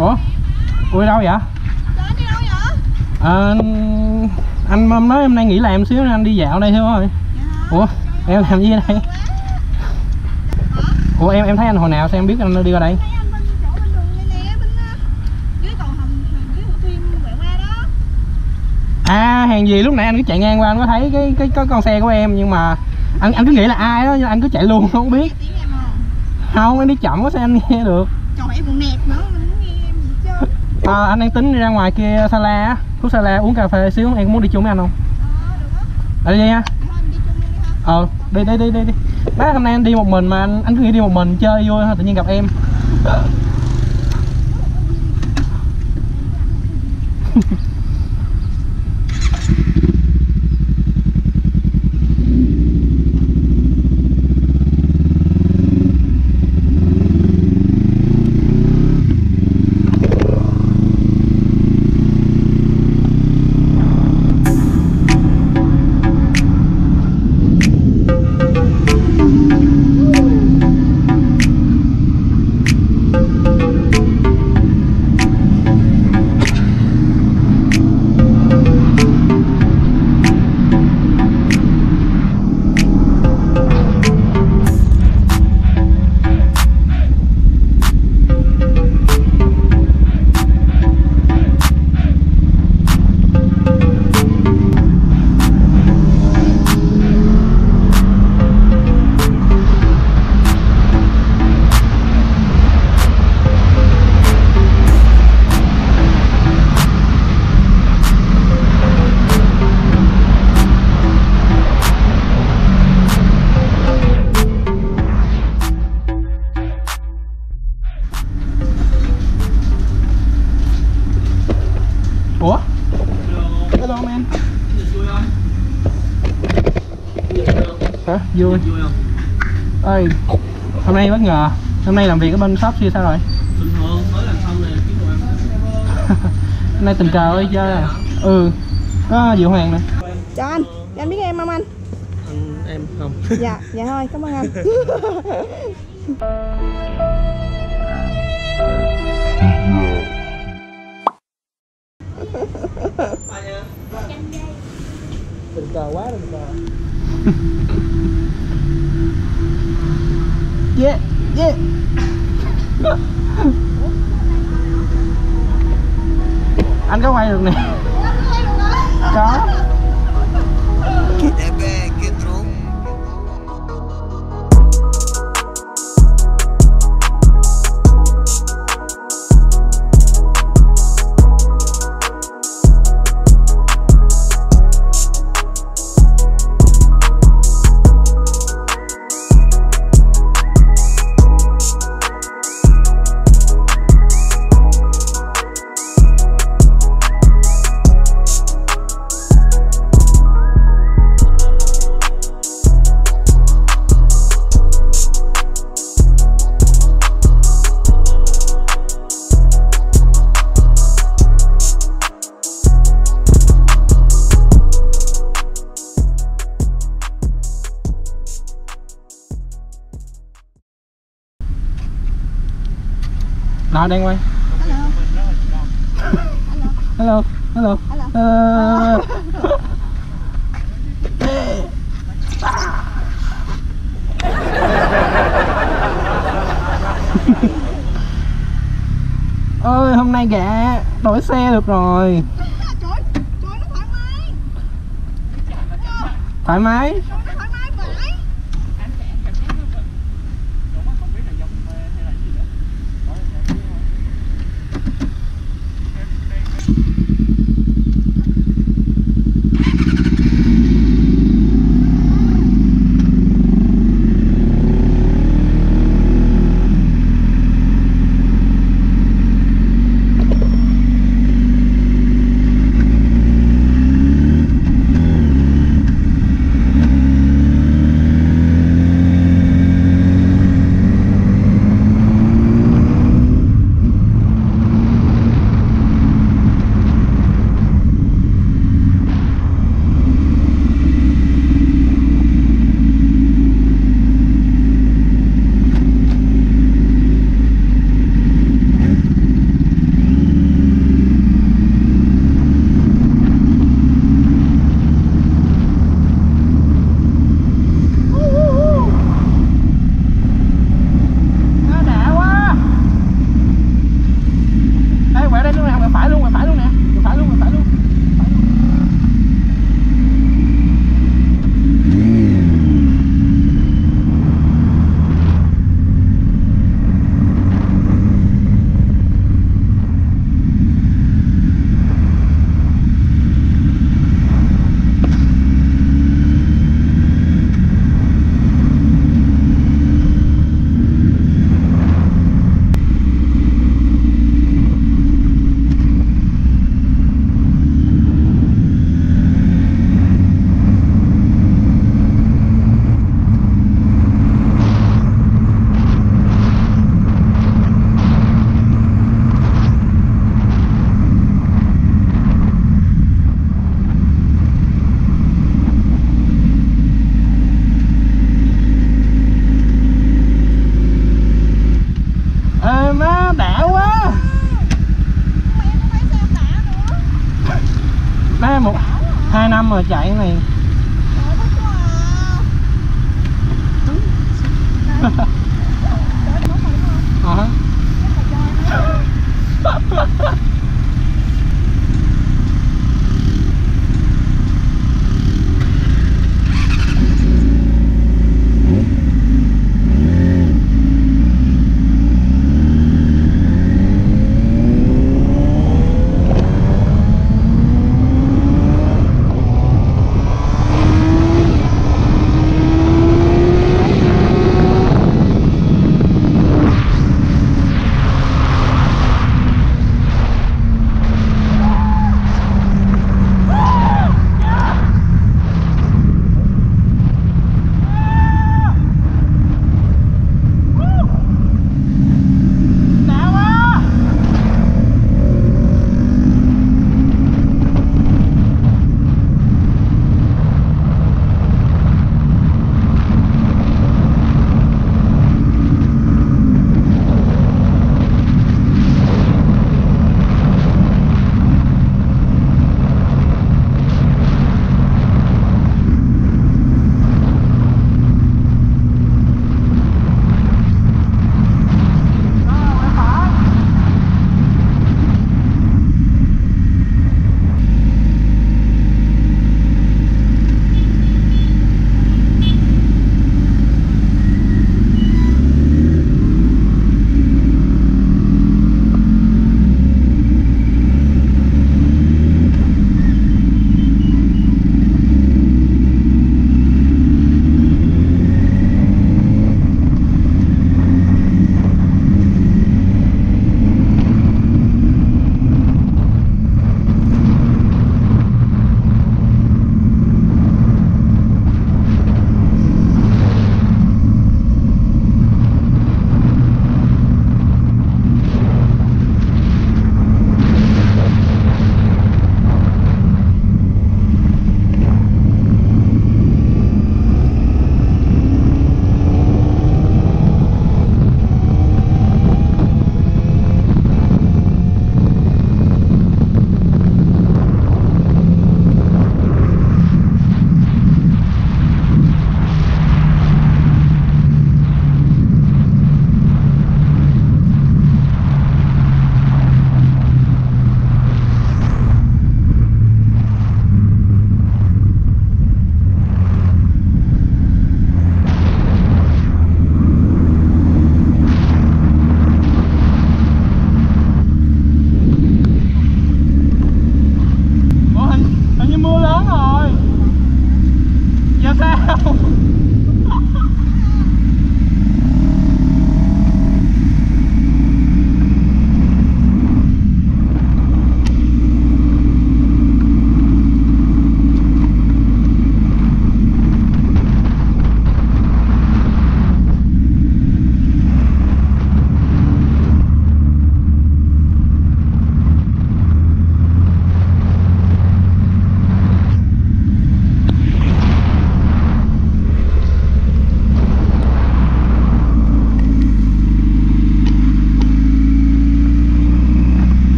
Ủa? Ui đâu vậy? Anh đi đâu vậy? Anh Mâm nói hôm nay nghỉ làm xíu nên anh đi dạo đây thôi. Ủa? Em làm gì ở đây? Ủa em thấy anh hồi nào sao em biết anh đi qua đây? Thấy anh bên chỗ bên đường này nè, bên dưới cầu hầm dưới Hồ Tuyên quẹo qua đó. À hàng gì lúc nãy anh cứ chạy ngang qua anh có thấy cái con xe của em nhưng mà anh cứ nghĩ là ai đó nhưng anh cứ chạy luôn không biết. Không em đi chậm quá sao anh nghe được. Trời em còn nẹt nữa mình muốn nghe em gì chứ. Anh đang tính đi ra ngoài kia Sala á, khúc Sala uống cà phê xíu, em có muốn đi chung với anh không? Được á. Đi nha. Đi chung luôn đi hả? Đi. Bác hôm nay anh đi một mình mà anh cứ nghĩ đi một mình chơi vui thôi tự nhiên gặp em. Ủa? Hello man. Vui không? Hả? Vui. Vui không? Ơi, hôm nay bất ngờ. Hôm nay làm việc ở bên shop kia sao rồi? Bình thường, mới làm xong này kiếm đồ ăn. Hôm nay tình cờ ơi chơi à? Ừ, có Diệu Hoàng nè. Chào anh biết em không anh? Em không. Dạ thôi, cảm ơn anh. Tình cờ quá tình cờ. Yeah. Anh có quay được nè. Có. Nào đang quay. Hello. Ôi hôm nay gạ đổi xe được rồi. Trời nó thoải mái. Thoải mái. chạy cái này. Trời thích quá à. Trời, nó phải không? Hả? Chắc là chơi.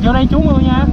Vô đây trú mưa nha.